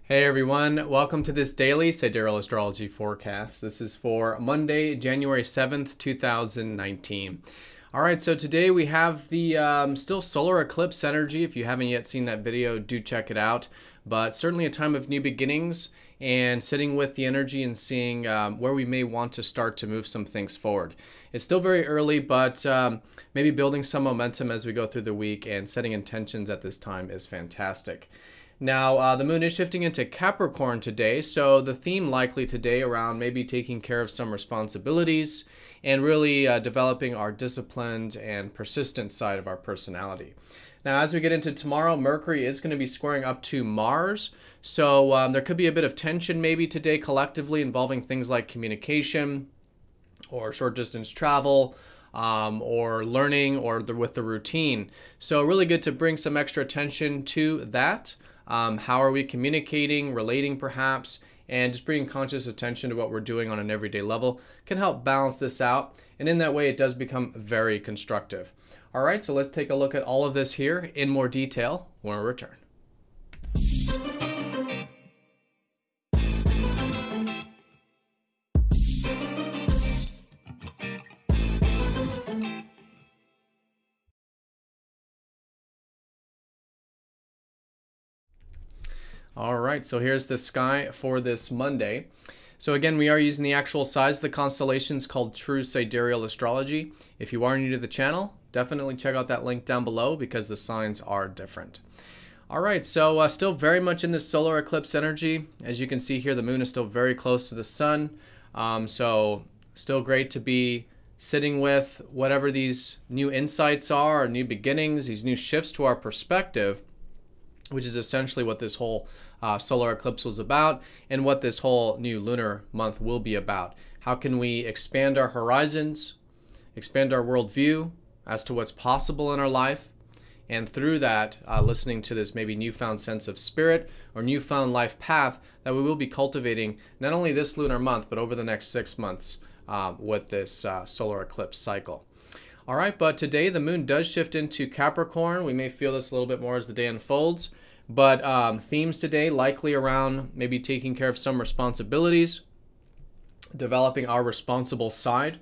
Hey everyone, welcome to this daily Sidereal Astrology forecast. This is for Monday, January 7th, 2019. Alright, so today we have the still solar eclipse energy. If you haven't yet seen that video, do check it out. But certainly a time of new beginnings and sitting with the energy and seeing where we may want to start to move some things forward. It's still very early, but maybe building some momentum as we go through the week and setting intentions at this time is fantastic. Now, the moon is shifting into Capricorn today, so the theme likely today around maybe taking care of some responsibilities and really developing our disciplined and persistent side of our personality. Now, as we get into tomorrow, Mercury is going to be squaring up to Mars, so there could be a bit of tension maybe today collectively involving things like communication or short-distance travel, or learning or with the routine. So really good to bring some extra attention to that. How are we communicating, relating perhaps, and just bringing conscious attention to what we're doing on an everyday level can help balance this out. And in that way, it does become very constructive. All right, so let's take a look at all of this here in more detail when we return. All right, so here's the sky for this Monday. So again, we are using the actual size of the constellations called True Sidereal Astrology. If you are new to the channel, definitely check out that link down below because the signs are different. All right, so still very much in the solar eclipse energy. As you can see here, the moon is still very close to the sun. So still great to be sitting with whatever these new insights are, or new beginnings, these new shifts to our perspective, which is essentially what this whole solar eclipse was about and what this whole new lunar month will be about. How can we expand our horizons, expand our worldview as to what's possible in our life, and through that, listening to this maybe newfound sense of spirit or newfound life path that we will be cultivating not only this lunar month, but over the next 6 months with this solar eclipse cycle. All right, but today the moon does shift into Capricorn. We may feel this a little bit more as the day unfolds, but themes today likely around maybe taking care of some responsibilities, developing our responsible side.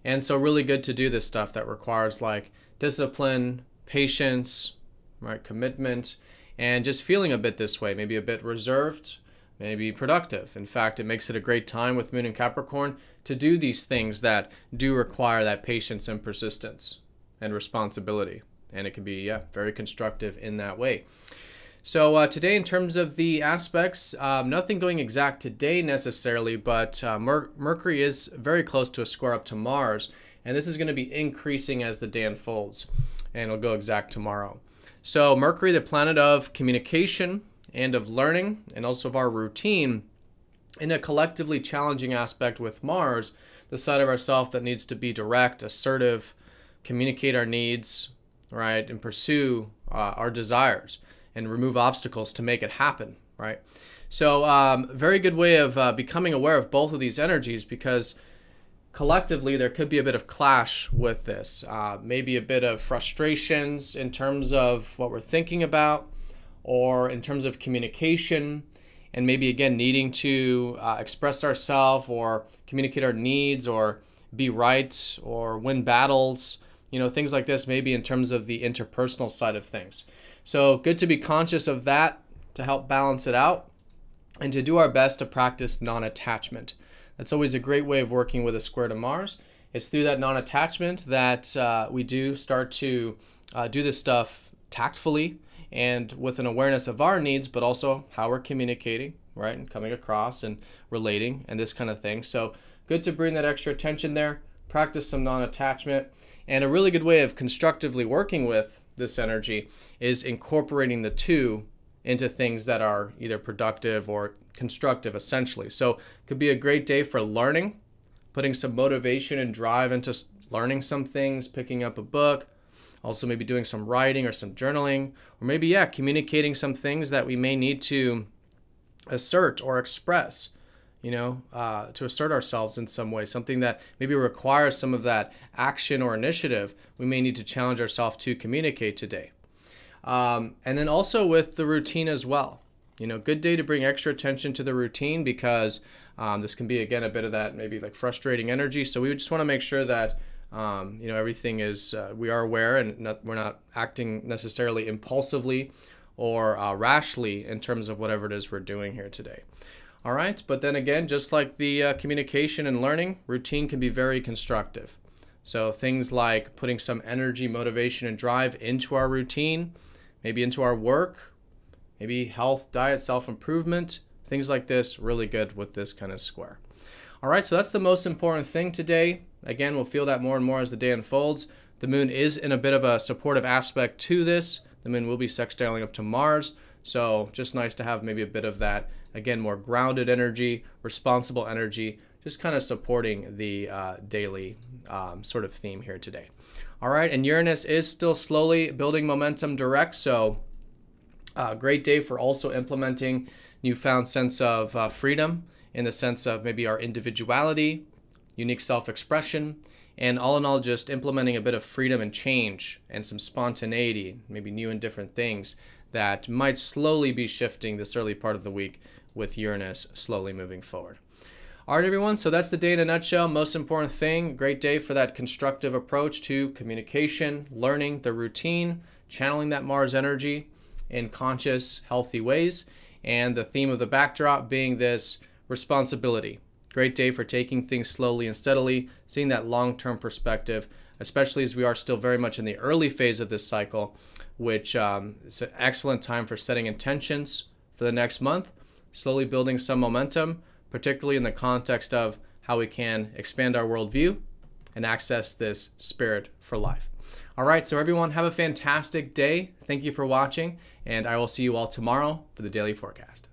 And so really good to do this stuff that requires like discipline, patience, right, commitment, and just feeling a bit this way, maybe a bit reserved, maybe productive. In fact, it makes it a great time with Moon in Capricorn to do these things that do require that patience and persistence and responsibility. And it can be, yeah, very constructive in that way. So today, in terms of the aspects, nothing going exact today necessarily, but Mercury is very close to a square up to Mars, and this is going to be increasing as the day unfolds, and it'll go exact tomorrow. So Mercury, the planet of communication and of learning, and also of our routine, in a collectively challenging aspect with Mars, the side of ourself that needs to be direct, assertive, communicate our needs, right, and pursue our desires, and remove obstacles to make it happen, right? So very good way of becoming aware of both of these energies, because collectively there could be a bit of clash with this. Maybe a bit of frustrations in terms of what we're thinking about, or in terms of communication, and maybe again needing to express ourselves or communicate our needs or be right or win battles, you know, things like this, maybe in terms of the interpersonal side of things. So good to be conscious of that to help balance it out and to do our best to practice non-attachment. That's always a great way of working with a square to Mars. It's through that non-attachment that we do start to do this stuff tactfully and with an awareness of our needs, but also how we're communicating, right, and coming across and relating and this kind of thing. So good to bring that extra attention there, practice some non-attachment, and a really good way of constructively working with this energy is incorporating the two into things that are either productive or constructive, essentially. So it could be a great day for learning, putting some motivation and drive into learning some things, picking up a book, also maybe doing some writing or some journaling, or maybe, yeah, communicating some things that we may need to assert or express, you know, to assert ourselves in some way, something that maybe requires some of that action or initiative. We may need to challenge ourselves to communicate today. And then also with the routine as well. You know, good day to bring extra attention to the routine because this can be, again, a bit of that maybe like frustrating energy. So we just want to make sure that, you know, everything is, we are aware and we're not acting necessarily impulsively or rashly in terms of whatever it is we're doing here today. All right, but then again, just like the communication and learning, routine can be very constructive. So things like putting some energy, motivation, and drive into our routine, maybe into our work, maybe health, diet, self-improvement, things like this, really good with this kind of square. All right, so that's the most important thing today. Again, we'll feel that more and more as the day unfolds. The moon is in a bit of a supportive aspect to this. The moon will be sextiling up to Mars, so just nice to have maybe a bit of that, again, more grounded energy, responsible energy, just kind of supporting the daily sort of theme here today. All right, and Uranus is still slowly building momentum direct, so great day for also implementing newfound sense of freedom in the sense of maybe our individuality, unique self-expression, and all in all, just implementing a bit of freedom and change and some spontaneity, maybe new and different things that might slowly be shifting this early part of the week with Uranus slowly moving forward. All right, everyone, so that's the day in a nutshell. Most important thing, great day for that constructive approach to communication, learning the routine, channeling that Mars energy in conscious, healthy ways, and the theme of the backdrop being this responsibility. Great day for taking things slowly and steadily, seeing that long-term perspective, especially as we are still very much in the early phase of this cycle, which is an excellent time for setting intentions for the next month, slowly building some momentum, particularly in the context of how we can expand our worldview and access this spirit for life. All right, so everyone, have a fantastic day. Thank you for watching, and I will see you all tomorrow for the daily forecast.